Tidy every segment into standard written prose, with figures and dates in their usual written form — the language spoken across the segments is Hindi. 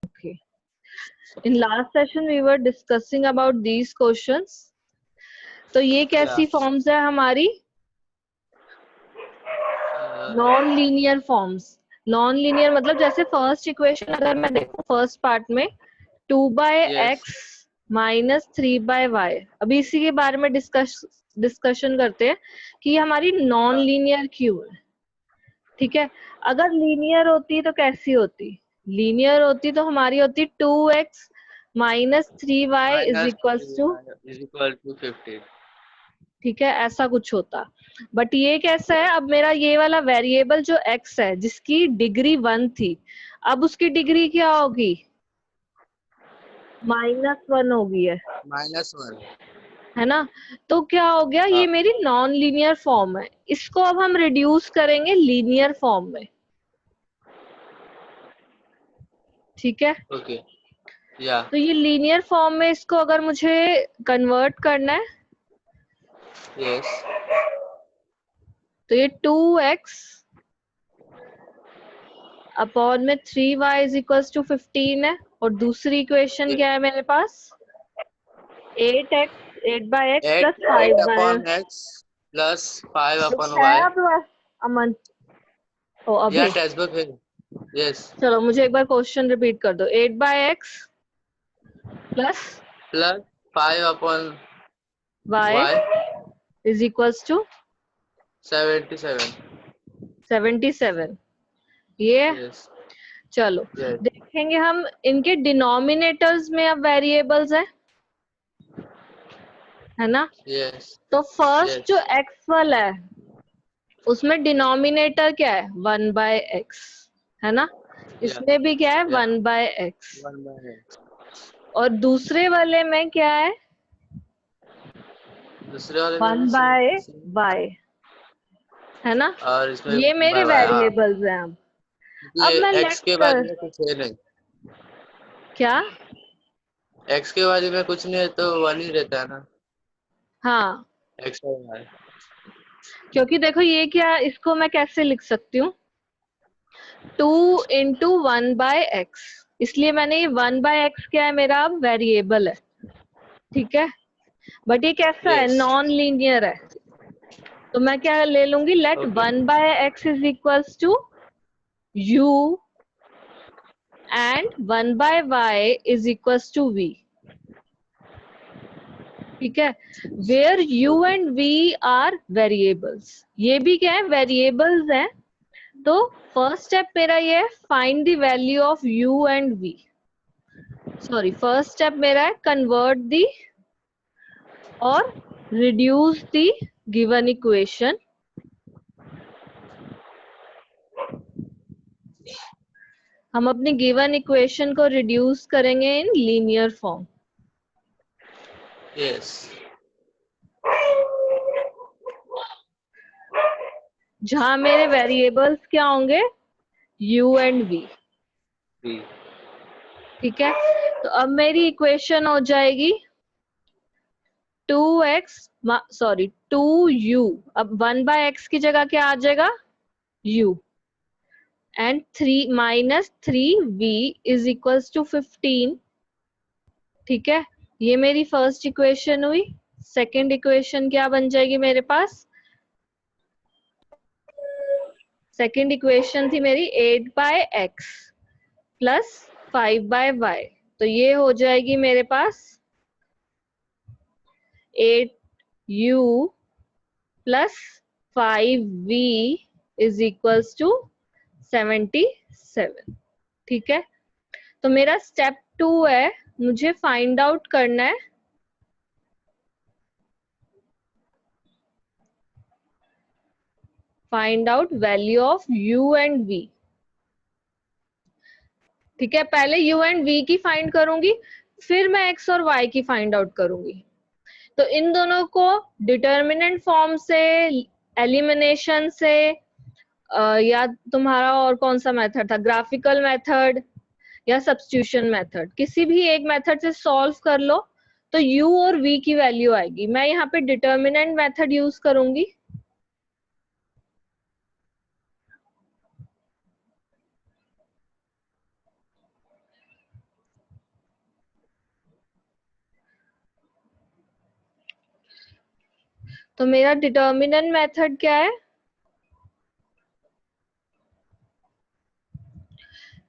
Okay. In last session we were discussing about these questions. तो ये कैसी फॉर्म्स है हमारी? Non linear forms. Non linear मतलब जैसे फर्स्ट इक्वेशन अगर मैं देखूं फर्स्ट पार्ट में 2/x माइनस 3/y, अभी इसी के बारे में डिस्कशन करते हैं कि ये हमारी नॉन लीनियर क्यों है. ठीक है, अगर लीनियर होती तो कैसी होती? लीनियर होती तो हमारी होती 2x minus 3y is equal to 15. ठीक है, ऐसा कुछ होता. बट ये कैसा है, अब मेरा ये वाला वेरिएबल जो x है जिसकी डिग्री 1 थी, अब उसकी डिग्री क्या होगी? -1 होगी -1 है ना. तो क्या हो गया, ये मेरी नॉन लीनियर फॉर्म है. इसको अब हम रिड्यूस करेंगे लीनियर फॉर्म में. ठीक है, ओके या तो ये लीनियर फॉर्म में इसको अगर मुझे कन्वर्ट करना है यस तो ये 2x अपॉन में 3y इज इक्वल टू 15 है. और दूसरी इक्वेशन क्या है मेरे पास? 8x plus 8 upon x plus 5 upon y. अमन ओ या अभी टेक्स्ट बुक है. यस चलो मुझे एक बार क्वेश्चन रिपीट कर दो. 8/x plus 5 upon y y is equal to 77. 77. ये यस चलो यस देखेंगे हम इनके डिनोमिनेटर्स में अब वेरिएबल्स है ना. यस तो फर्स्ट जो x वाला है उसमें डिनोमिनेटर क्या है? 1/x है ना. इसमें भी क्या है? 1/x. 1/x. और दूसरे वाले में क्या है? दूसरे वाले में भी 1/y है ना. और इसमें ये मेरे 1/y. हाँ, वेरिएबल्स हैं. अब मैं x के बाजू में कुछ है नहीं. क्या? x के बाजू में कुछ नहीं है तो 1 ही रहता है ना. हाँ, x और y. क्योंकि देखो ये क्या, इसको मैं कैसे लिख सकती हूँ? 2 इंटू 1/x. इसलिए मैंने ये 1/x क्या है मेरा अब वेरिएबल है. ठीक है, बट ये कैसा है? Yes. नॉन लीनियर है. तो मैं क्या ले लूंगी? Let Okay. 1/x is equals to u and 1/y is equals to v. ठीक है, where u and v are variables. ये भी क्या है? वेरिएबल्स हैं. तो फर्स्ट स्टेप मेरा ये है, find the value of u and v. Sorry, first step मेरा है कन्वर्ट दी और रिड्यूस दी गिवन इक्वेशन. हम अपनी गिवन इक्वेशन को रिड्यूस करेंगे इन लीनियर फॉर्म. Yes. जहां मेरे वेरिएबल्स क्या होंगे? u and v. V. ठीक है, तो अब मेरी इक्वेशन हो जाएगी 2x सॉरी 2u. अब 1/x की जगह क्या आ जाएगा? u and 3 minus 3v is equals to 15. ठीक है, ये मेरी फर्स्ट इक्वेशन हुई. सेकंड इक्वेशन क्या बन जाएगी मेरे पास? सेकंड इक्वेशन थी मेरी 8/x प्लस 5/y. तो ये हो जाएगी मेरे पास 8u plus 5v is equals to 77. ठीक है, तो मेरा स्टेप 2 है, मुझे फाइंड आउट करना है find out value of u and v. ठीक है, पहले u एंड v की फाइंड करूंगी, फिर मैं x और y की फाइंड आउट करूंगी. तो इन दोनों को डिटर्मिनेंट फॉर्म से, एलिमिनेशन से, या तुम्हारा और कौन सा मेथड था, ग्राफिकल मेथड या सब्स्टिट्यूशन मेथड, किसी भी एक मेथड से सॉल्व कर लो तो u और v की वैल्यू आएगी. मैं यहाँ पे डिटर्मिनेंट मेथड यूज करूंगी. तो मेरा डिटर्मिनेंट मेथड क्या है?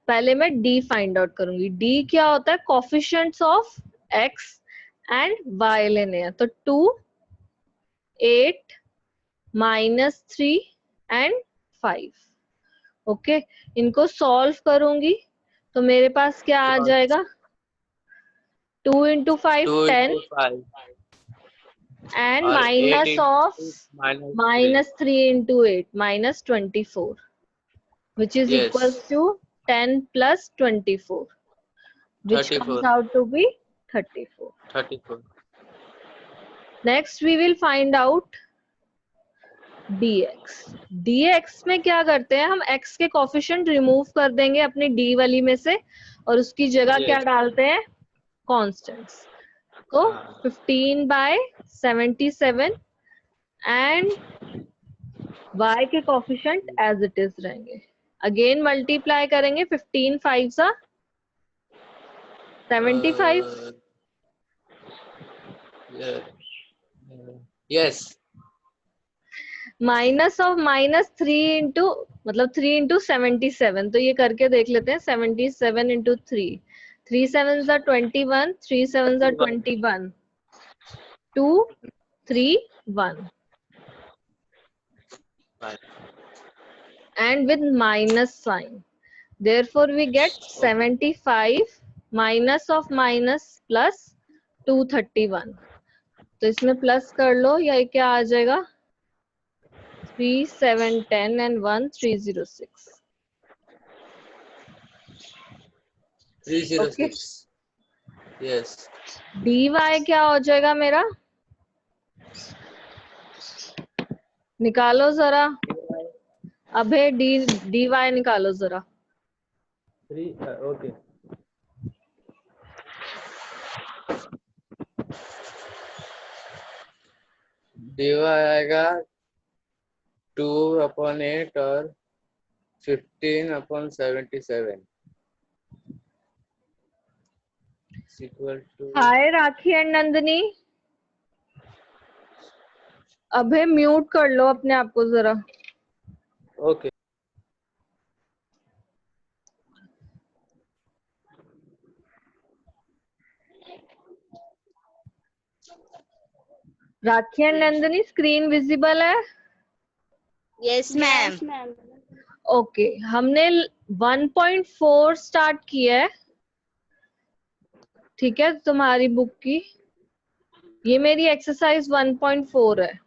पहले मैं डी फाइंड आउट करूंगी। डी क्या होता है? Coefficients of X and Y लेने हैं। तो 2, 8, -3 एंड 5। ओके, इनको सॉल्व करूंगी तो मेरे पास क्या आ जाएगा? 2 into 5 2 10 into 5 and और 8 minus into of -3 -3 into 8 -24, which is equals yes to 10 plus 24, which comes 34 out to be 34. 34 Next we will find out dx. dx में क्या करते हैं हम? x के कोफिशिएंट रिमूव कर देंगे अपनी d वाली में से और उसकी जगह क्या yes डालते हैं? कांस्टेंट्स। तो 15/77 एंड y के कोफिशिएंट एज इट इज रहेंगे। अगेन मल्टीप्लाई करेंगे। 15 5 सा 75 yeah, yes minus of -3 into मतलब 3 इंटू 77। तो ये करके देख लेते हैं। 77 into 3, 3 7 21, 3 7 21, 2 3 1 and with minus sign. Therefore we get 75 minus of minus plus 231. तो इसमें प्लस कर लो, या क्या आ जाएगा? 3 7 10 and 1 306. 306 yes dy क्या हो जाएगा मेरा? निकालो जरा। अबे dy निकालो जरा। 3 okay dy आएगा 2/8 और 15/77 equal to hi Rakhi and Nandini, अबे म्यूट कर लो अपने आप को जरा। Okay Rakhi and Nandini screen visible है? Yes ma'am. ओके, हमने 1.4 स्टार्ट किया है, ठीक है, तुम्हारी बुक की। ये मेरी एक्सरसाइज 1.4 है।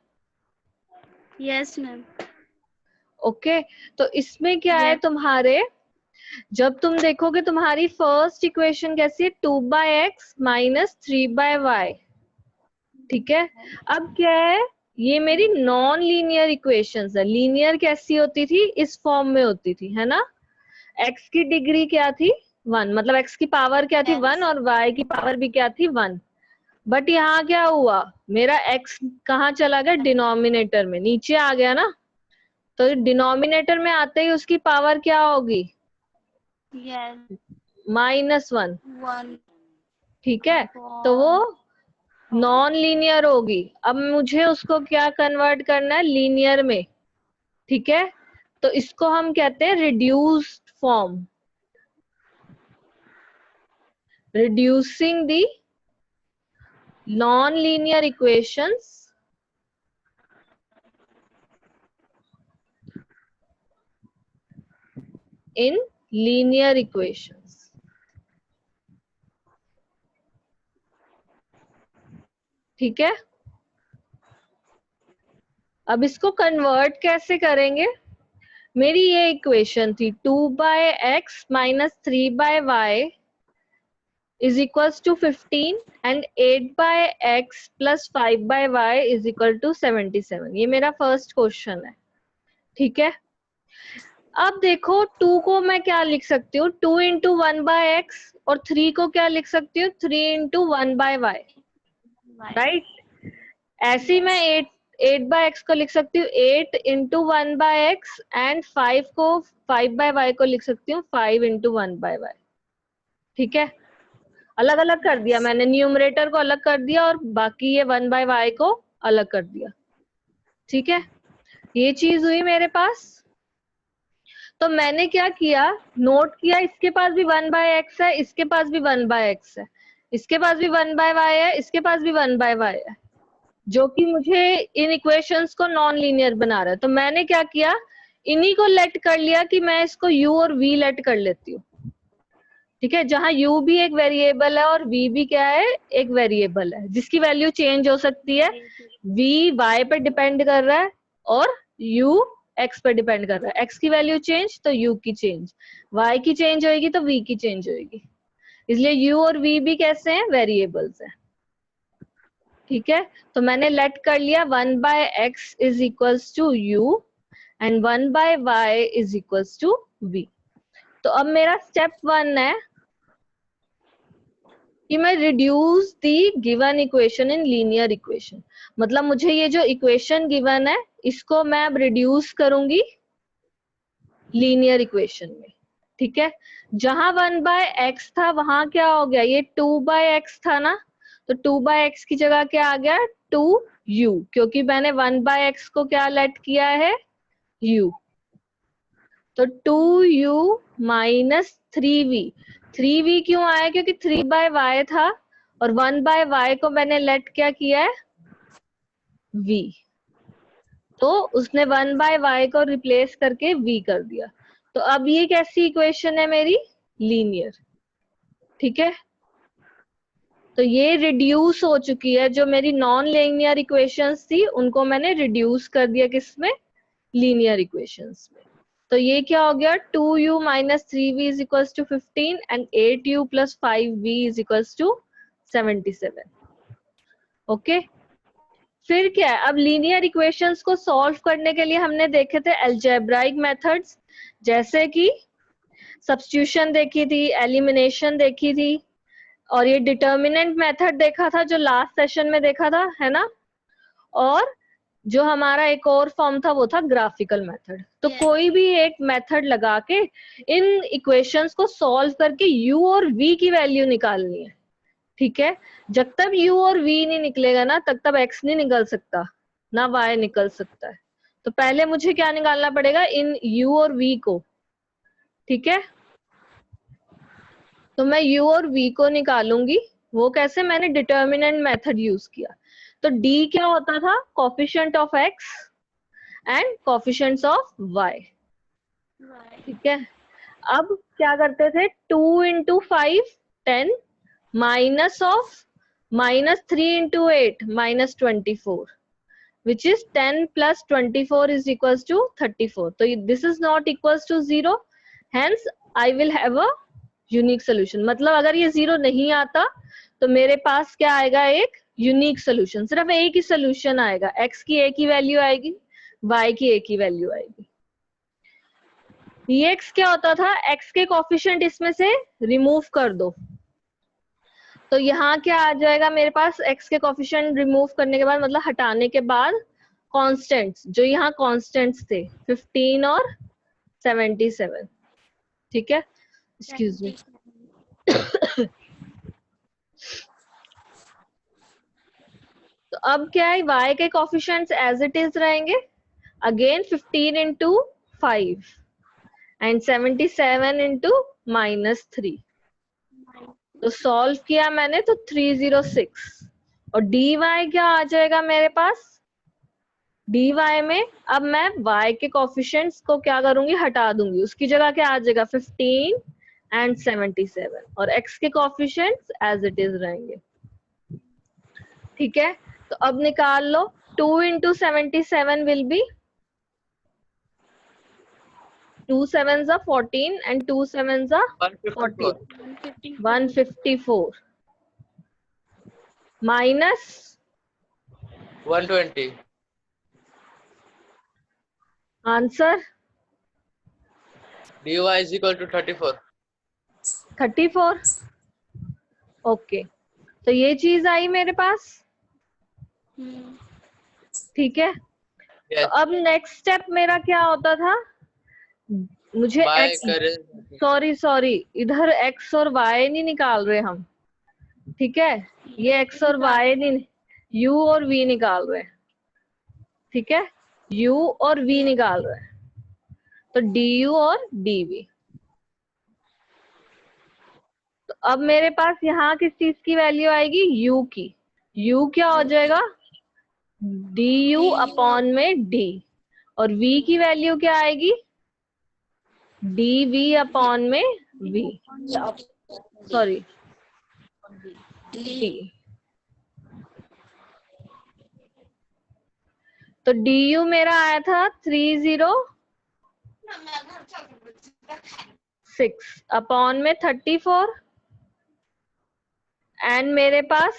Yes ma'am. ओके, तो इसमें क्या है तुम्हारे? जब तुम देखोगे तुम्हारी फर्स्ट इक्वेशन कैसी है? 2/x - 3/y, ठीक है। अब क्या है? ये मेरी नॉन लीनियर इक्वेशंस है। लीनियर कैसी होती थी? इस फॉर्म में होती थी, है ना। x की डिग्री क्या थी? 1, मतलब x की पावर क्या थी? 1 और y की पावर भी क्या थी? 1। बट यहाँ क्या हुआ? मेरा x कहाँ चला गया? डिनोमिनेटर में, नीचे आ गया ना। तो डिनोमिनेटर में आते ही उसकी पावर क्या होगी? -1, ठीक है। तो वो नॉन लीनियर होगी। अब मुझे उसको क्या कन्वर्ट करना है? लीनियर में, ठीक है। तो इसको हम कहते हैं reduced form, reducing the non-linear equations in linear equations. ठीक है। अब इसको कन्वर्ट कैसे करेंगे? मेरी ये इक्वेशन थी 2/x - 3/y is equals to 15 and 8/x plus 5/y is equal to 77। ये मेरा फर्स्ट क्वेश्चन है, ठीक है। अब देखो 2 को मैं क्या लिख सकती हूँ? 2 into 1/x और 3 को क्या लिख सकती हूँ? 3 into 1/y, राइट। ऐसी मैं 8/x को लिख सकती हूँ 8 into 1/x एंड 5 को 5/y को लिख सकती हूँ 5 into 1/y, ठीक है। अलग अलग कर दिया मैंने, न्यूमरेटर को अलग कर दिया और बाकी ये 1/y को अलग कर दिया, ठीक है, ये चीज हुई मेरे पास। तो मैंने क्या किया, नोट किया इसके पास भी 1/x है, इसके पास भी 1/x है, इसके पास भी 1/y है, इसके पास भी 1/y है, जो कि मुझे इन इक्वेशंस को नॉन लीनियर बना रहा है। तो मैंने क्या किया, इन्हीं को लेट कर लिया कि मैं इसको u और v लेट कर लेती हूँ। ठीक है, जहां u भी एक वेरिएबल है और v भी क्या है, एक वेरिएबल है जिसकी वैल्यू चेंज हो सकती है। v y पे डिपेंड कर रहा है और u x पे डिपेंड कर रहा है। x की वैल्यू चेंज तो u की चेंज, y की चेंज होगी तो v की चेंज होगी, इसलिए u और v भी कैसे हैं, वेरिएबल्स हैं। ठीक है, तो मैंने लेट कर लिया 1/x is equals to u and 1/y is equals to v। तो अब मेरा स्टेप 1 है कि मैं reduce the given equation in linear equation. मतलब मुझे ये जो इक्वेशन गिवन है इसको मैं अब रिड्यूस करूंगी लीनियर इक्वेशन में। ठीक है, जहां 1/x था वहां क्या हो गया, ये 2/x था ना, तो 2/x की जगह क्या आ गया, 2u, क्योंकि मैंने 1/x को क्या लेट किया है, u। तो 2u माइनस 3v, 3v क्यों आया, क्योंकि 3/y था और 1/y को मैंने लेट क्या किया है, v, तो उसने 1/y को रिप्लेस करके v कर दिया। तो अब ये कैसी इक्वेशन है मेरी, लीनियर। ठीक है, तो ये रिड्यूस हो चुकी है, जो मेरी नॉन लीनियर इक्वेशंस थी उनको मैंने रिड्यूस कर दिया किसमें, लीनियर इक्वेशंस में। तो ये क्या हो गया, 2u minus 3v is equals to 15 and 8u plus 5v is equals to 77। Okay, फिर क्या है, अब लीनियर इक्वेशंस को सॉल्व करने के लिए हमने देखे थे अलजेब्राइक मेथड्स, जैसे कि सब्स्टिट्यूशन देखी थी, एलिमिनेशन देखी थी, और ये डिटर्मिनेंट मेथड देखा था जो लास्ट सेशन में देखा था, है ना। और जो हमारा एक और फॉर्म था वो था ग्राफिकल मेथड। तो कोई भी एक मेथड लगा के इन इक्वेशंस को सॉल्व करके u और v की वैल्यू निकालनी है। ठीक है, जब तक u और v नहीं निकलेगा ना तब तक x नहीं निकल सकता, ना y निकल सकता है। तो पहले मुझे क्या निकालना पड़ेगा, इन u और v को। ठीक है, तो मैं u और v को निकालूंगी, वो कैसे, मैंने डिटर्मिनेंट मेथड यूज किया। तो d क्या होता था, coefficient of x and coefficients of y। ठीक है, अब क्या करते थे, 2 into 5 10 minus of -3 into 8 -24 which is 10 plus 24 is equals to 34. So this is not equals to 0, hence I will have a unique solution. मतलब अगर ये 0 नहीं आता तो मेरे पास क्या आएगा, एक यूनिक सोल्यूशन, सिर्फ एक ही सोल्यूशन आएगा, x की एक ही वैल्यू आएगी, y की एक ही वैल्यू आएगी। dx क्या होता था, x के कोफिशिएंट इसमें से रिमूव कर दो, तो यहाँ क्या आ जाएगा मेरे पास, x के कोफिशिएंट रिमूव करने के बाद, मतलब हटाने के बाद, कांस्टेंट्स, जो यहाँ कांस्टेंट्स थे 15 और 77। ठीक है, एक्सक्यूज मी। तो अब क्या है, y के कोफिशिएंट्स एज इट इज रहेंगे, अगेन 15 इंटू 5 एंड 77 इंटू -3। तो सॉल्व किया मैंने तो 306, और dy क्या आ जाएगा मेरे पास, dy में अब मैं y के कोफिशिएंट्स को क्या करूंगी, हटा दूंगी, उसकी जगह क्या आ जाएगा 15 एंड 77, और x के कोफिशिएंट्स एज इट इज रहेंगे। ठीक है, तो अब निकाल लो, 2 into 77 will be 2 7s are 14 and 2 7s are 14, 154 minus 120. Answer dy is equal to 34. 34। Okay, तो ये चीज आई मेरे पास। ठीक है, तो अब नेक्स्ट स्टेप मेरा क्या होता था, मुझे x, सॉरी इधर x और y नहीं निकाल रहे हम। ठीक है, ये x और y नहीं, u और v निकाल रहे हैं। ठीक है, u और v निकाल रहे हैं, तो du और dv। तो अब मेरे पास यहाँ किस चीज की वैल्यू आएगी, u की। u क्या हो जाएगा, du अपॉन में d, और v की वैल्यू क्या आएगी, dv अपॉन में v, सॉरी d। तो du मेरा आया था 306 अपॉन में 34, एंड मेरे पास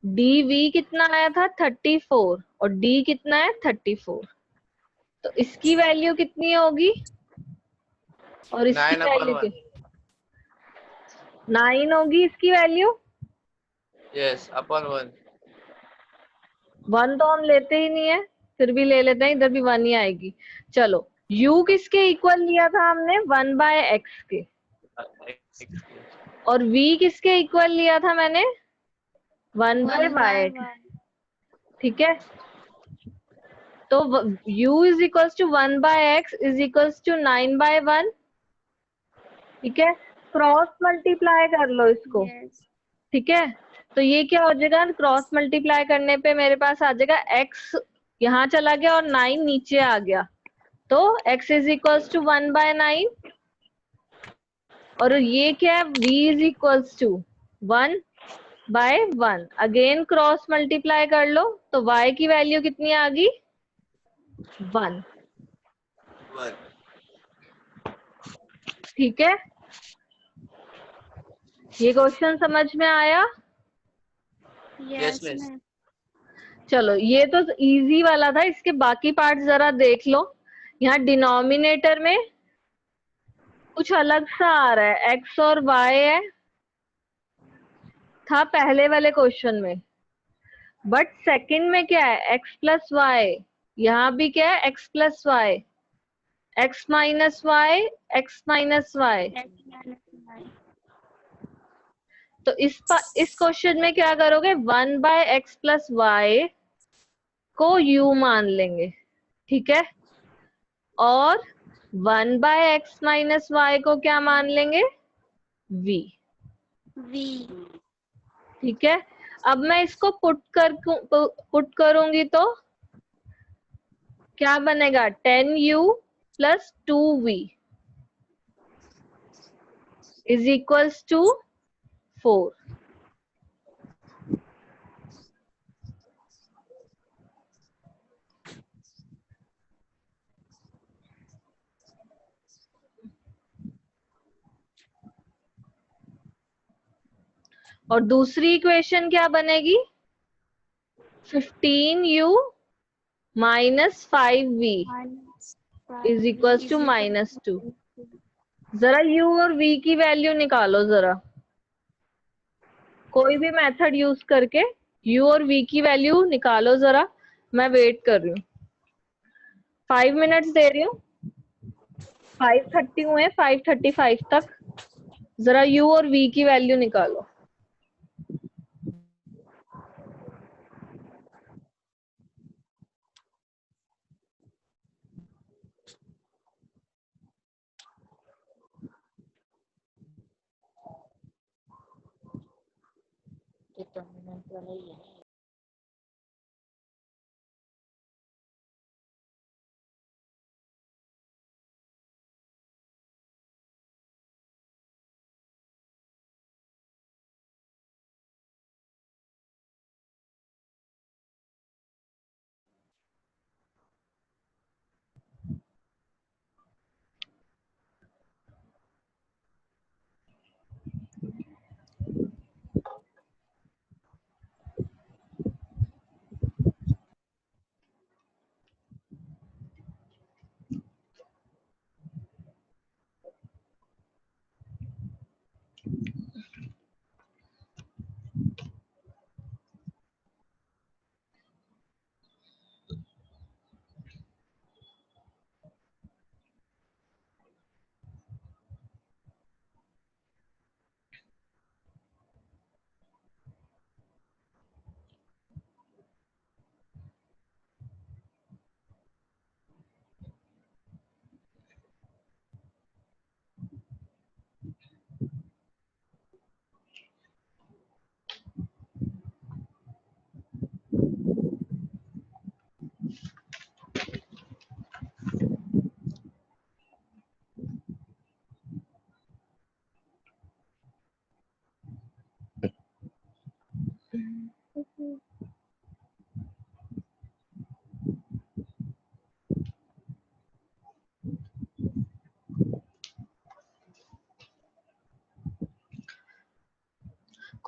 dv कितना आया था 34, और d कितना है 34। तो इसकी वैल्यू कितनी होगी, और इसकी 9/1। वैल्यू 9 होगी इसकी वैल्यू। Yes, upon 1। 1 तो हम लेते ही नहीं है, फिर भी ले लेते हैं, इधर भी 1 ही आएगी। चलो u किसके इक्वल लिया था हमने, 1/x के, और v किसके इक्वल लिया था मैंने, 1/y। ठीक है, तो u is equals to 1/x is equals to 9/1। ठीक है, क्रॉस मल्टीप्लाई कर लो इसको। ठीक है, तो ये क्या हो जाएगा, क्रॉस मल्टीप्लाई करने पे मेरे पास आ जाएगा x यहाँ चला गया और 9 नीचे आ गया, तो x इज इक्वल्स टू 1/9, और ये क्या है, v is equals to 1/1। Again cross multiply कर लो, तो y की वैल्यू कितनी आ गई, 1। ठीक है, ये क्वेश्चन समझ में आया। Yes miss. चलो ये तो इजी वाला था, इसके बाकी पार्ट जरा देख लो। यहाँ डिनोमिनेटर में कुछ अलग सा आ रहा है, x और y है, था पहले वाले क्वेश्चन में, बट सेकंड में क्या है, x प्लस वाई। यहाँ भी क्या है, x plus Y, x minus Y, x minus Y. तो इस क्वेश्चन में क्या करोगे, 1/x प्लस वाई को u मान लेंगे। ठीक है, और 1/x माइनस वाई को क्या मान लेंगे, v। ठीक है, अब मैं इसको पुट करूंगी तो क्या बनेगा, 10u plus 2v is equals to 4। और दूसरी इक्वेशन क्या बनेगी, 15u minus 5v is equals to -2। जरा u और v की वैल्यू निकालो, जरा कोई भी मेथड यूज करके u और v की वैल्यू निकालो जरा, मैं वेट कर रही हूँ। 5 मिनट्स दे रही हूँ, 5:30 हुए, 5:35 तक जरा u और v की वैल्यू निकालो।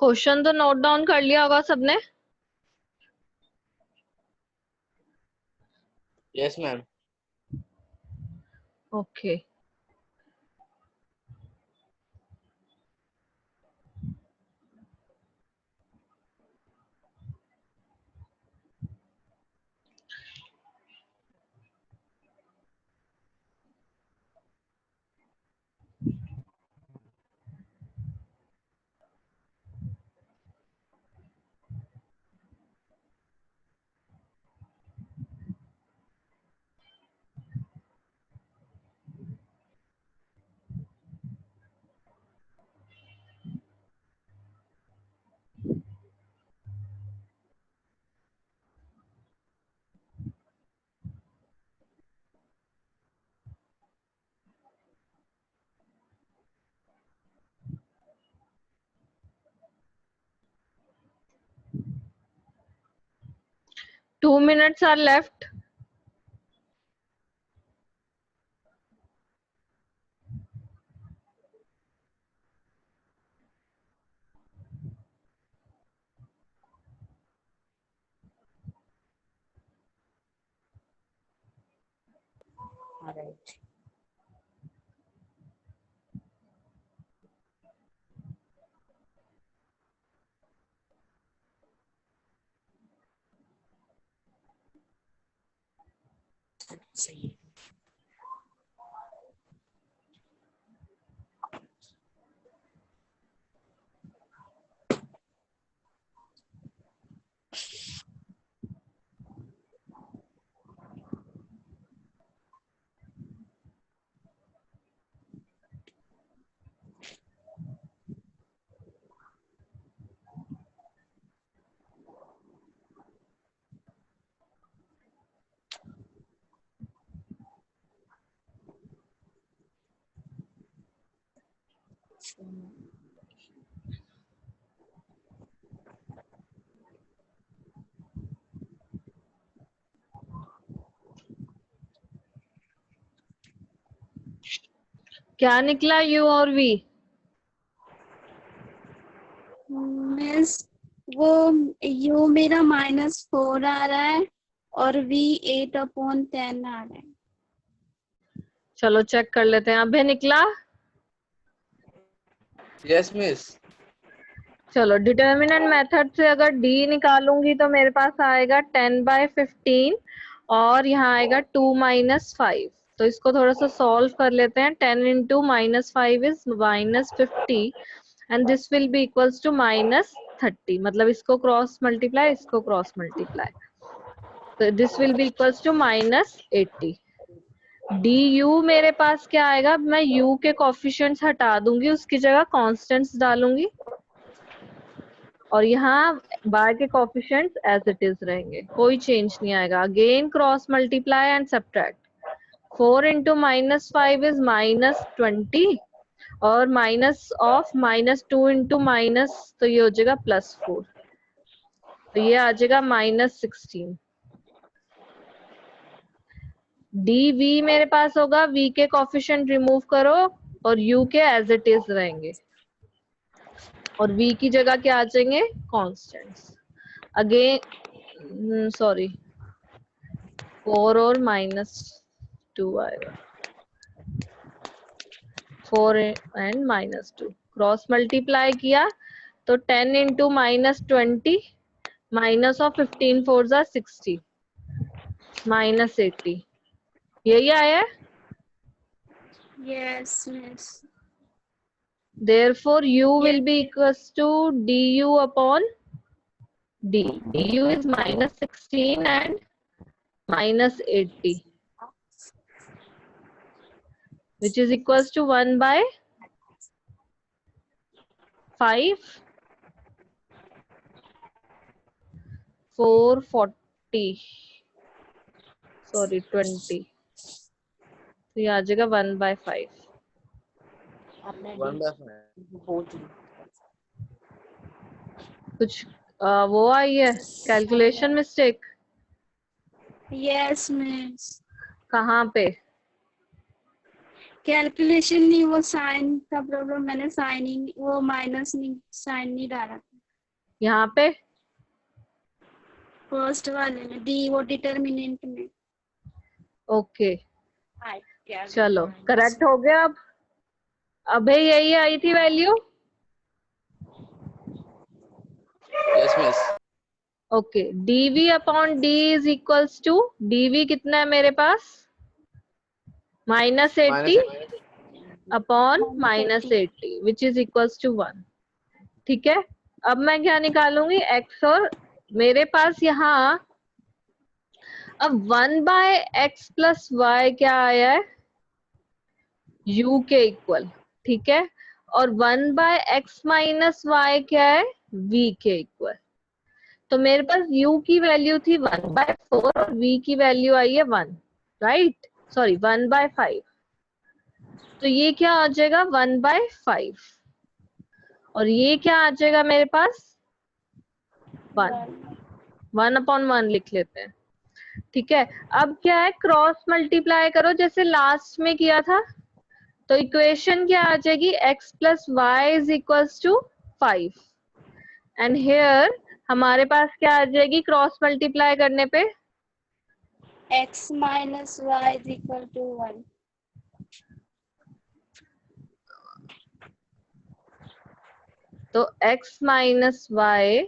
क्वेश्चन तो नोट डाउन कर लिया होगा सबने? Yes ma'am. Okay. Two minutes are left. All right. सही है। क्या निकला U और V? मिस वो यू मेरा -4 आ रहा है और V 8/10 आ रहा है। चलो चेक कर लेते हैं। अभय निकला? Yes miss. चलो डिटर्मिनेंट मेथड से अगर D निकालूंगी तो मेरे पास आएगा 10/15 और यहाँ आएगा 2 - 5। तो इसको थोड़ा सा सॉल्व कर लेते हैं। 10 × -5 is -50 and this will be equals to -30। मतलब इसको क्रॉस मल्टीप्लाई, इसको क्रॉस मल्टीप्लाई, तो this will be equals to -80। du मेरे पास क्या आएगा? मैं u के कोफिशिएंट्स हटा दूंगी, उसकी जगह कांस्टेंट्स डालूंगी और यहाँ बार के कोफिशिएंट्स एज इट इज रहेंगे, कोई चेंज नहीं आएगा। Again cross multiply and subtract. 4 × -5 is -20 और माइनस ऑफ -2 × माइनस, तो ये हो जाएगा +4, तो ये आ जाएगा -16। dv मेरे पास होगा, v के कोफिशिएंट रिमूव करो और u के एज इट इज रहेंगे और v की जगह क्या आ जाएंगे? कांस्टेंट्स। अगेन सॉरी 4 और -2 आएगा, 4 एंड -2 क्रॉस मल्टीप्लाई किया तो 10 × -20 माइनस ऑफ 15 4 जा 60 -80, यही आया है। Yes miss. Therefore u will be equals to du upon d. du is -16 and -80, which is equals to 1/5 440 sorry 20, तो ये आ जाएगा 1/5। आपने 1/5 बोल दी। कुछ वो आई है कैलकुलेशन मिस्टेक? Yes miss. कहाँ पे? कैलकुलेशन नहीं, वो साइन का प्रॉब्लम, मैंने साइन ही वो माइनस नहीं, साइन नहीं डाला था। यहाँ पे फर्स्ट वाले में डी वो डिटर्मिनेंट में। ओके I क्या चलो minus करेक्ट हो गया। अब अबे यही आई थी value. Yes miss. Okay dv upon d is equals to, dv कितना है मेरे पास, -80 upon -80 which is equals to 1। ठीक है, अब मैं क्या निकालूंगी, x, और मेरे पास यहाँ अब 1/x प्लस वाई क्या आया है, u के इक्वल। ठीक है, और 1/x माइनस वाई क्या है, v के इक्वल। तो मेरे पास u की वैल्यू थी 1/4 और v की वैल्यू आई है 1, राइट, सॉरी 1/5। तो ये क्या आ जाएगा 1/5, और ये क्या आ जाएगा मेरे पास 1/1 लिख लेते हैं। ठीक है, अब क्या है, क्रॉस मल्टीप्लाई करो जैसे लास्ट में किया था। तो इक्वेशन क्या आ जाएगी, x plus Y is equals to 5, and here हमारे पास क्या आ जाएगी क्रॉस मल्टीप्लाई करने पे, x minus Y is equal to 1। तो x minus Y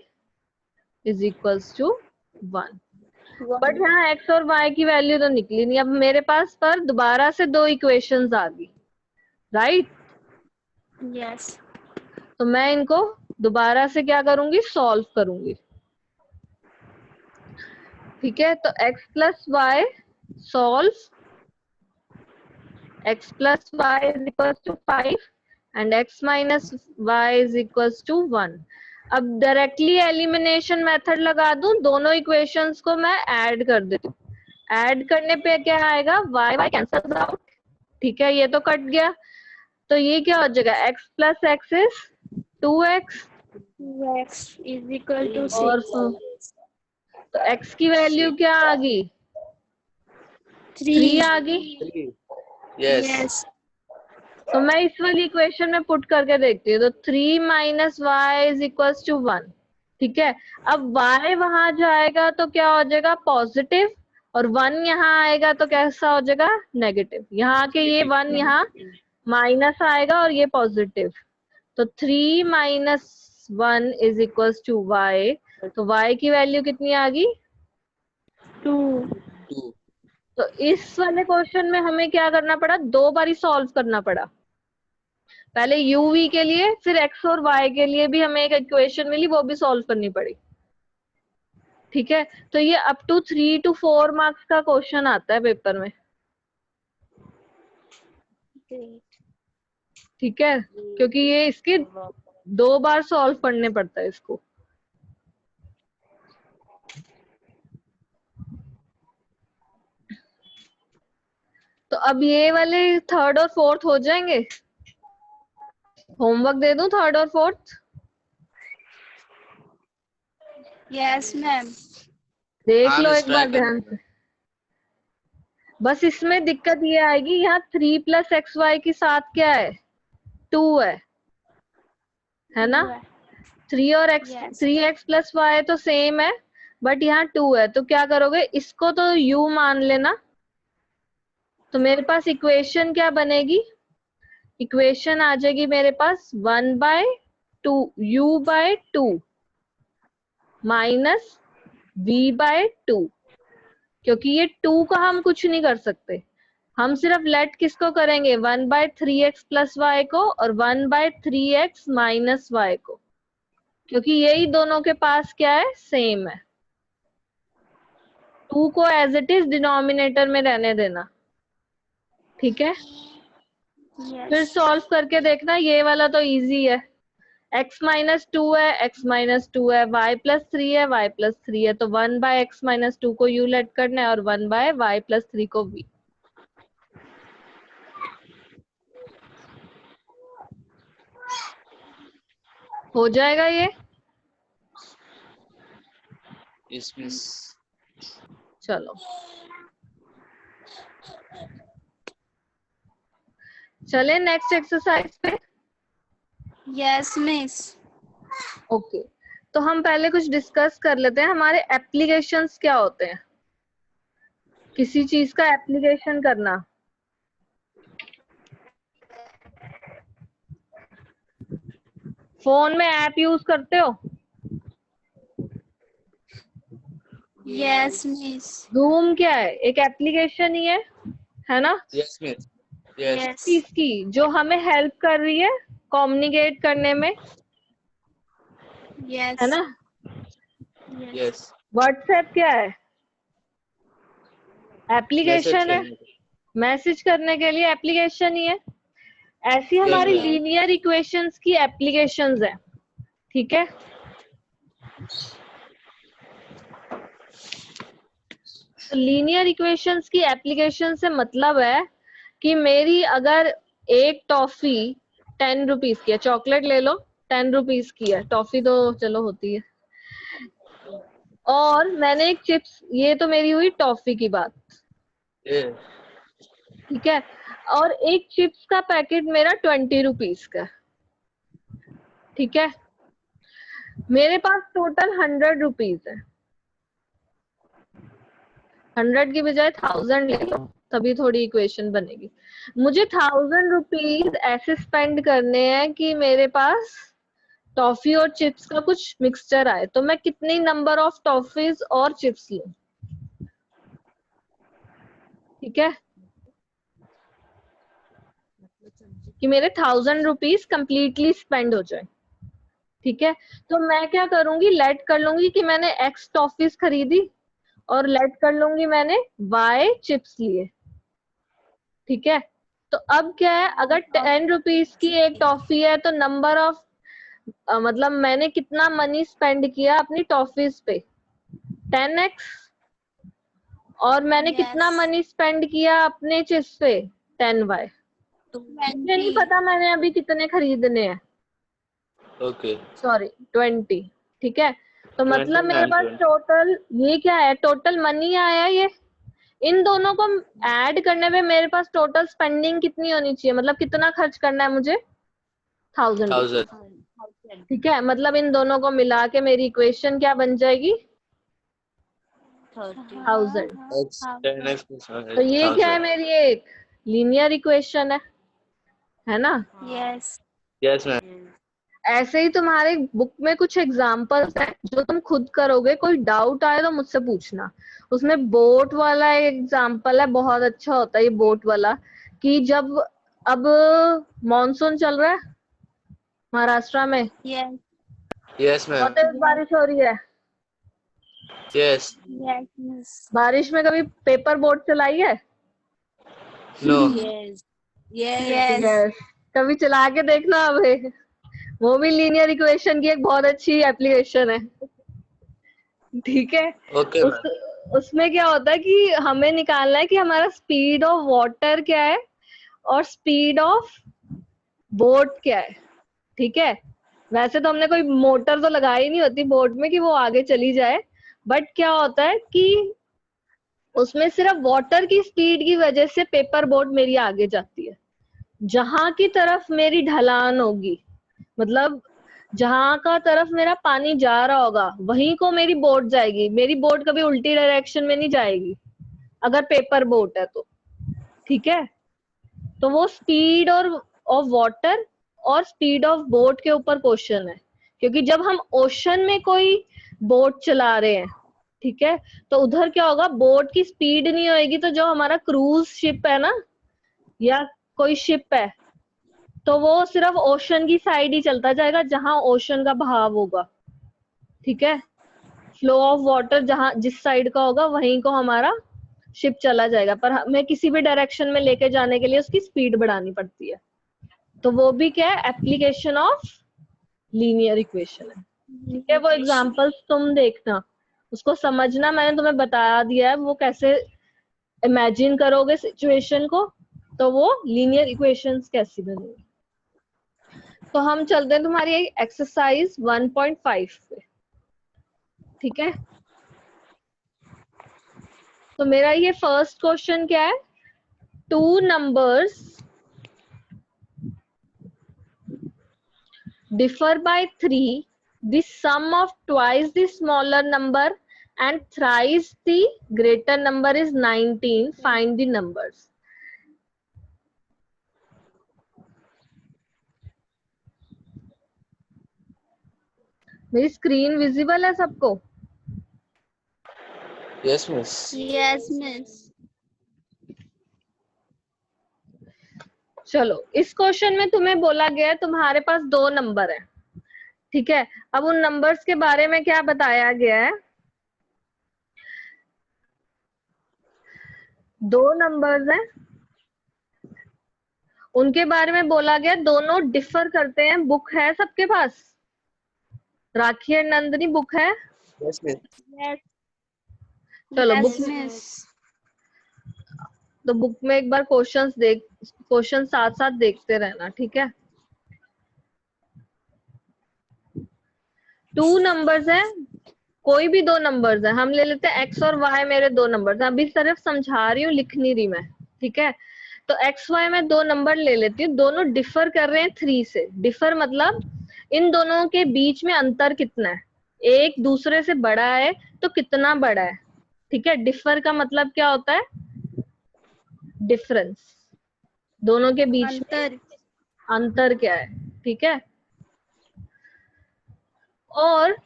is equals to 1। But यहाँ x और y की वैल्यू तो निकली नहीं। अब मेरे पास पर दोबारा से दो इक्वेशंस आ गई, राइट। यस तो मैं इनको दोबारा से क्या करूंगी, सॉल्व करूंगी। ठीक है, तो x plus Y solve, x plus Y is equal to 5 and x minus Y is equal to 1। अब डायरेक्टली एलिमिनेशन मेथड लगा दूं, दोनों इक्वेशंस को मैं ऐड कर देती हूँ। ऐड करने पे क्या आएगा, y y कैंसल आउट। ठीक है, ये तो कट गया। तो ये क्या हो जाएगा, x plus X is 2x, x is equal to और 6। तो x की वैल्यू क्या आ गई, 3 आ गई। यस। तो मैं इस वाली इक्वेशन में पुट करके देखती हूँ। तो 3 minus Y is equal to 1। ठीक है, अब y वहां जाएगा तो क्या हो जाएगा पॉजिटिव, और 1 यहाँ आएगा तो कैसा हो जाएगा नेगेटिव। यहाँ आके ये 1 यहाँ माइनस आएगा और ये पॉजिटिव। तो 3 minus 1 is equal to y। तो y की वैल्यू कितनी आ गई 2। 2। तो इस वाले क्वेश्चन में हमें क्या करना पड़ा, दो बारी सॉल्व करना पड़ा। पहले u v के लिए, फिर x और y के लिए भी हमें एक इक्वेशन मिली, वो भी सॉल्व करनी पड़ी। ठीक है, तो ये अप टू 3 to 4 मार्क्स का क्वेश्चन आता है पेपर में। ठीक है, क्योंकि ये इसके 2 बार सॉल्व करने पड़ता है इसको। तो अब ये वाले थर्ड और फोर्थ हो जाएंगे। होमवर्क दे दूं थर्ड और फोर्थ, यस मैम। देख हाँ लो मिस, एक ट्राई बार कर। ध्यान से। बस इसमें दिक्कत ये आएगी, यहाँ 3 प्लस एक्स वाई के साथ क्या है 2 है ना। 3 और x, Yes. 3x plus Y तो सेम है, बट यहाँ 2 है। तो क्या करोगे, इसको तो u मान लेना। तो मेरे पास इक्वेशन क्या बनेगी, इक्वेशन आ जाएगी मेरे पास 1/2 u/2 माइनस v/2। क्योंकि ये 2 का हम कुछ नहीं कर सकते, हम सिर्फ लेट किसको करेंगे 1/3x प्लस वाई को और 1/3x माइनस वाई को, क्योंकि यही दोनों के पास क्या है सेम है। 2 को एज इट इज डिनोमिनेटर में रहने देना। ठीक है, फिर Yes. सॉल्व करके देखना। ये वाला तो इजी है, x माइनस 2 है, x माइनस 2 है, y प्लस 3 है, y प्लस 3 है। तो 1/x माइनस 2 को u लेट करना है और 1/y प्लस 3 को v। हो जाएगा ये। Yes miss. चलो चले नेक्स्ट एक्सरसाइज पे। Yes, miss. ओके, तो हम पहले कुछ डिस्कस कर लेते हैं, हमारे एप्लीकेशंस क्या होते हैं, किसी चीज का एप्लीकेशन करना। फोन में ऐप यूज करते हो? Yes miss. जूम क्या है? एक एप्लीकेशन ही है ना? Yes miss. यस। यस चीज की जो हमें हेल्प कर रही है कम्युनिकेट करने में, है यस ना? यस। व्हाट्सएप क्या है? एप्लीकेशन है, मैसेज करने के लिए एप्लीकेशन ही है। ऐसी हमारी ma'am. लीनियर इक्वेशंस की एप्लीकेशंस है, ठीक है? लीनियर इक्वेशंस की एप्लीकेशन से मतलब है कि मेरी अगर एक टॉफी 10 रुपीज की है, चॉकलेट ले लो 10 रुपीज की है, टॉफी तो चलो होती है, और मैंने एक चिप्स, ये तो मेरी हुई टॉफी की बात, Yes. ठीक है? और एक चिप्स का पैकेट मेरा 20 रुपीज का, ठीक है? मेरे पास टोटल 100 रुपीज है, 100 की बजाय 1000 ले लो, तभी थोड़ी इक्वेशन बनेगी। मुझे 1000 रुपीज ऐसे स्पेंड करने हैं कि मेरे पास टॉफी और चिप्स का कुछ मिक्सचर आए, तो मैं कितनी नंबर ऑफ टॉफीज और चिप्स लूं, ठीक है? कि मेरे 1000 रुपीज कंप्लीटली स्पेंड हो जाए, ठीक है? तो मैं क्या करूंगी, लेट कर लूंगी कि मैंने एक्स टॉफीज खरीदी और लेट कर लूंगी मैंने वाई चिप्स लिए, ठीक है? तो अब क्या है, अगर 10 रुपीज की एक टॉफी है तो नंबर ऑफ मतलब मैंने कितना मनी स्पेंड किया अपनी टॉफीज पे, 10x, और मैंने Yes. कितना मनी स्पेंड किया अपने चिप्स पे, 10y। मुझे नहीं पता मैंने अभी कितने खरीदने हैं, Okay. सॉरी 20, ठीक है? तो 20 मतलब मेरे पास 20. टोटल ये क्या है, टोटल मनी आया ये। इन दोनों को ऐड करने में मेरे पास टोटल स्पेंडिंग कितनी होनी चाहिए, मतलब कितना खर्च करना है मुझे, 1000 रुपीज, 1000. ठीक है? मतलब इन दोनों को मिला के मेरी इक्वेशन क्या बन जाएगी, 1000। X 10x plus तो ये क्या है, 1000. मेरी एक लीनियर इक्वेशन है ना? Yes Yes ma'am. ऐसे ही तुम्हारे बुक में कुछ एग्जाम्पल्स हैं जो तुम खुद करोगे, कोई डाउट आए तो मुझसे पूछना। उसमें बोट वाला एक एग्जाम्पल है, बहुत अच्छा होता है ये बोट वाला, कि जब अब मॉनसून चल रहा है महाराष्ट्र में, यस Yes ma'am. बहुत तेज बारिश हो रही है, Yes. Yes miss. बारिश में कभी पेपर बोट चलाई है? No. Yes Yes. कभी चला के देखना अभी, वो भी लीनियर इक्वेशन की एक बहुत अच्छी एप्लीकेशन है, ठीक है? Okay उस ma'am. उसमें क्या होता है कि हमें निकालना है कि हमारा स्पीड ऑफ वाटर क्या है और स्पीड ऑफ बोट क्या है, ठीक है? वैसे तो हमने कोई मोटर तो लगाई नहीं होती बोट में कि वो आगे चली जाए, बट क्या होता है कि उसमें सिर्फ वाटर की स्पीड की वजह से पेपर बोट मेरी आगे जाती है। जहां की तरफ मेरी ढलान होगी, मतलब जहां का तरफ मेरा पानी जा रहा होगा वहीं को मेरी बोट जाएगी, मेरी बोट कभी उल्टी डायरेक्शन में नहीं जाएगी अगर पेपर बोट है तो, ठीक है? तो वो स्पीड और ऑफ वाटर और स्पीड ऑफ बोट के ऊपर क्वेश्चन है, क्योंकि जब हम ओशन में कोई बोट चला रहे हैं, ठीक है, तो उधर क्या होगा, बोट की स्पीड नहीं होएगी, तो जो हमारा क्रूज शिप है ना या कोई शिप है, तो वो सिर्फ ओशन की साइड ही चलता जाएगा जहां ओशन का बहाव होगा, ठीक है? फ्लो ऑफ वाटर जहां जिस साइड का होगा वहीं को हमारा शिप चला जाएगा, पर हमें किसी भी डायरेक्शन में लेके जाने के लिए उसकी स्पीड बढ़ानी पड़ती है। तो वो भी क्या है, एप्लीकेशन ऑफ लीनियर इक्वेशन है, ठीक है? वो एग्जांपल्स तुम देखना, उसको समझना, मैंने तुम्हें बता दिया है वो कैसे इमेजिन करोगे सिचुएशन को, तो वो लीनियर इक्वेशंस कैसी बनेगी। तो हम चलते हैं तुम्हारी एक्सरसाइज 1.5 पे, ठीक है? तो मेरा ये फर्स्ट क्वेश्चन क्या है, two numbers differ by 3 the sum of twice the smaller number and thrice the greater number is 19. Find the numbers. मेरी स्क्रीन विजिबल है सबको? Yes miss. Yes miss. चलो, इस क्वेश्चन में तुम्हें बोला गया है तुम्हारे पास दो नंबर है, ठीक है। अब उन नंबर्स के बारे में क्या बताया गया है? दो नंबर्स हैं, उनके बारे में बोला गया दोनों डिफर करते हैं। बुक है सबके पास? राखी और नंदनी बुक है? Yes miss. चलो, यस बुक मिस। तो बुक में एक बार क्वेश्चन साथ साथ देखते रहना, ठीक है। टू नंबर्स है, कोई भी दो नंबर्स है, हम ले लेते हैं एक्स और वाई, मेरे दो नंबर्स हैं। अभी सिर्फ समझा रही हूँ, लिख नहीं रही मैं, ठीक है। तो एक्स वाई में दो नंबर ले लेती हूँ, दोनों डिफर कर रहे हैं 3 से। डिफर मतलब इन दोनों के बीच में अंतर कितना है, एक दूसरे से बड़ा है तो कितना बड़ा है, ठीक है। डिफर का मतलब क्या होता है? डिफरेंस, दोनों के बीच में अंतर क्या है, ठीक है। और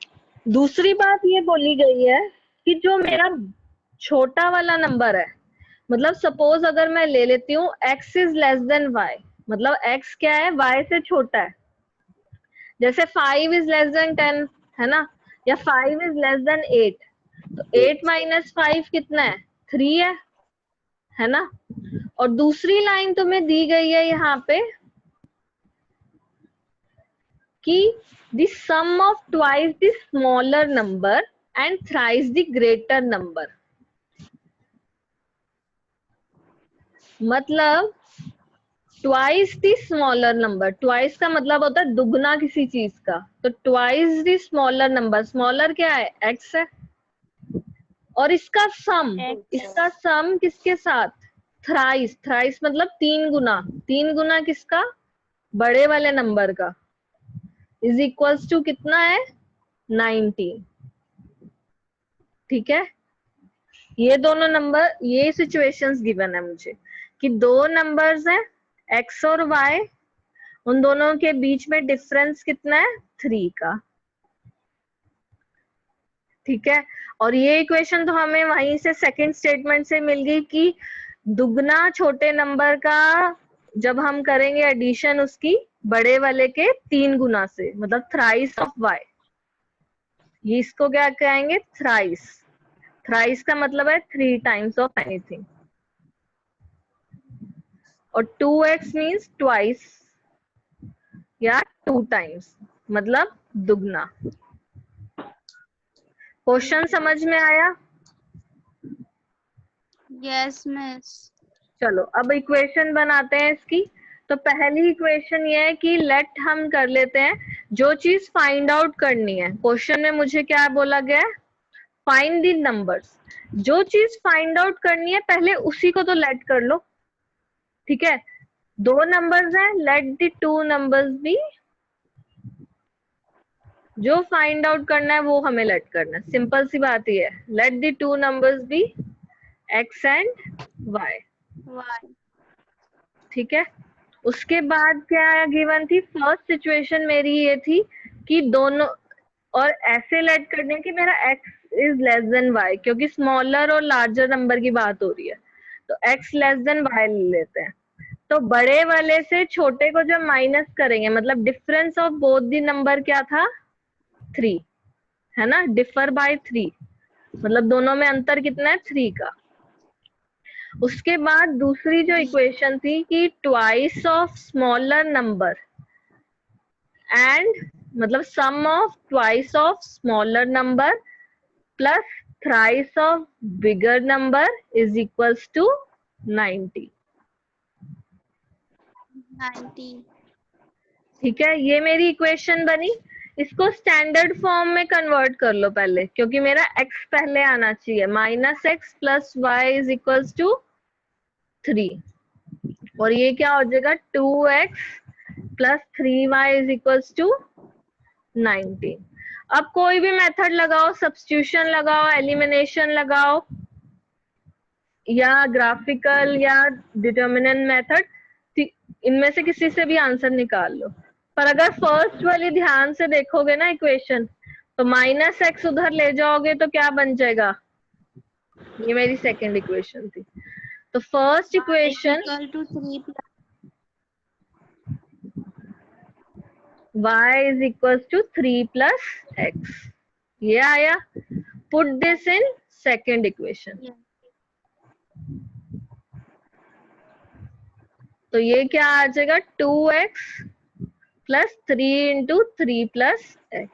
दूसरी बात ये बोली गई है कि जो मेरा छोटा वाला नंबर है, मतलब सपोज अगर मैं ले लेती हूँ x is less than y, मतलब x क्या है, y से छोटा है। जैसे 5 इज लेस देन 10 है ना, या 5 इज लेस देन 8, तो 8 माइनस 5 कितना है? 3 है ना। और दूसरी लाइन तुम्हें दी गई है यहाँ पे कि the sum of twice the smaller number and thrice the greater number, मतलब twice the smaller number, twice का मतलब होता है दुगना किसी चीज का, तो twice the smaller number, smaller क्या है? एक्स है। और इसका सम किसके साथ? थ्राइस, थ्राइस मतलब 3 गुना, 3 गुना किसका? बड़े वाले नंबर का, इज इक्वल्स टू कितना है? 19, ठीक है। ये दोनों नंबर, ये सिचुएशंस गिवन है मुझे कि दो नंबर्स हैं x और y, उन दोनों के बीच में डिफरेंस कितना है? 3 का, ठीक है। और ये इक्वेशन तो हमें वहीं से सेकंड स्टेटमेंट से मिल गई कि दुगना छोटे नंबर का जब हम करेंगे एडिशन उसकी बड़े वाले के 3 गुना से, मतलब थ्राइस ऑफ y, ये इसको क्या कहेंगे? थ्राइस। थ्राइस का मतलब है 3 टाइम्स ऑफ एनीथिंग। और 2x मीन्स ट्वाइस या 2 टाइम्स, मतलब दुगना। क्वेश्चन समझ में आया? Yes miss. चलो अब इक्वेशन बनाते हैं इसकी। तो पहली इक्वेशन ये है कि लेट हम कर लेते हैं, जो चीज फाइंड आउट करनी है, क्वेश्चन में मुझे क्या बोला गया है? Find the numbers. जो चीज फाइंड आउट करनी है पहले उसी को तो लेट कर लो, ठीक है। दो नंबर्स हैं, let the two numbers be, जो फाइंड आउट करना है वो हमें लेट करना है। सिंपल सी बात ही है, let the two numbers be x and y, ठीक है। उसके बाद क्या गिवन थी? फर्स्ट सिचुएशन मेरी ये थी कि दोनों, और ऐसे लेट करने की मेरा x is less than y, क्योंकि स्मॉलर और लार्जर नंबर की बात हो रही है, तो x लेस देन y ले लेते हैं। तो बड़े वाले से छोटे को जब माइनस करेंगे, मतलब difference of both the number क्या था? 3 है ना, डिफर बाय 3, मतलब दोनों में अंतर कितना है? 3 का। उसके बाद दूसरी जो इक्वेशन थी कि twice of smaller number and, मतलब sum of twice of smaller number plus thrice of bigger number is equals to 90, ठीक है। ये मेरी इक्वेशन बनी। इसको स्टैंडर्ड फॉर्म में कन्वर्ट कर लो पहले, क्योंकि मेरा x पहले आना चाहिए। -x plus Y is equals to 3, और ये क्या हो जाएगा? 2x plus 3y is equals to 19। अब कोई भी मेथड लगाओ, सब्स्टिट्यूशन लगाओ, एलिमिनेशन लगाओ, या ग्राफिकल या डिटर्मिनेंट मेथड, इनमें से किसी से भी आंसर निकाल लो। पर अगर फर्स्ट वाली ध्यान से देखोगे ना इक्वेशन, तो -x उधर ले जाओगे तो क्या बन जाएगा? ये मेरी सेकंड इक्वेशन थी। तो first equation equal to 3 plus y is equals to 3 plus x, ये आया। Put this in second equation. तो ये क्या आ जाएगा? 2x plus 3 into 3 plus x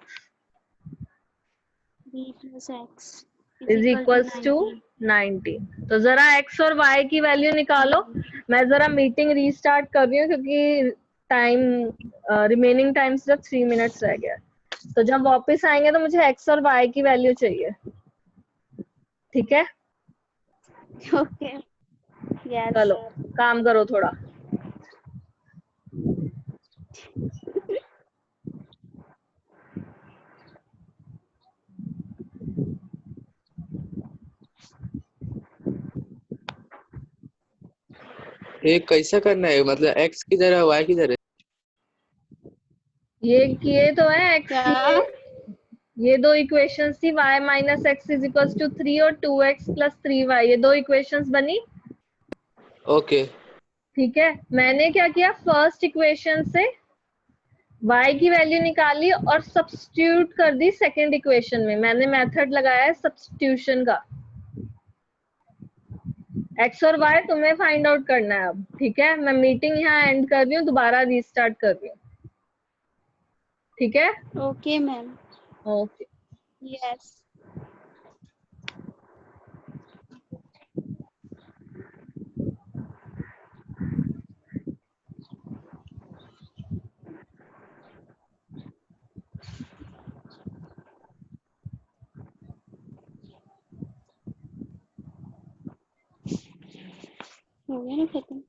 3 plus x is equals to 90। तो जरा x और y की वैल्यू निकालो। मैं जरा मीटिंग रीस्टार्ट कर रही हूँ क्योंकि टाइम रिमेनिंग टाइम सिर्फ 3 मिनट्स रह गया। तो जब वापस आएंगे तो मुझे x और y की वैल्यू चाहिए, ठीक है? ओके यस चलो काम करो थोड़ा। ये कैसा करना है, मतलब x की जगह y की जगह? ये किए तो है x क्या? ये दो इक्वेशंस थी, y minus x is equals to 3 और 2x प्लस 3y, ये दो इक्वेशंस बनी। ओके ठीक है, मैंने क्या किया, फर्स्ट इक्वेशन से y की वैल्यू निकाली और सब्स्टिट्यूट कर दी सेकंड इक्वेशन में। मैंने मेथड लगाया है सब्स्टिट्यूशन का। x और y तुम्हें फाइंड आउट करना है अब, ठीक है? मैं मीटिंग यहाँ एंड कर रही हूँ, दोबारा रीस्टार्ट कर रही हूँ, ठीक है? ओके मैम ओके यस हो गया ना खत्म।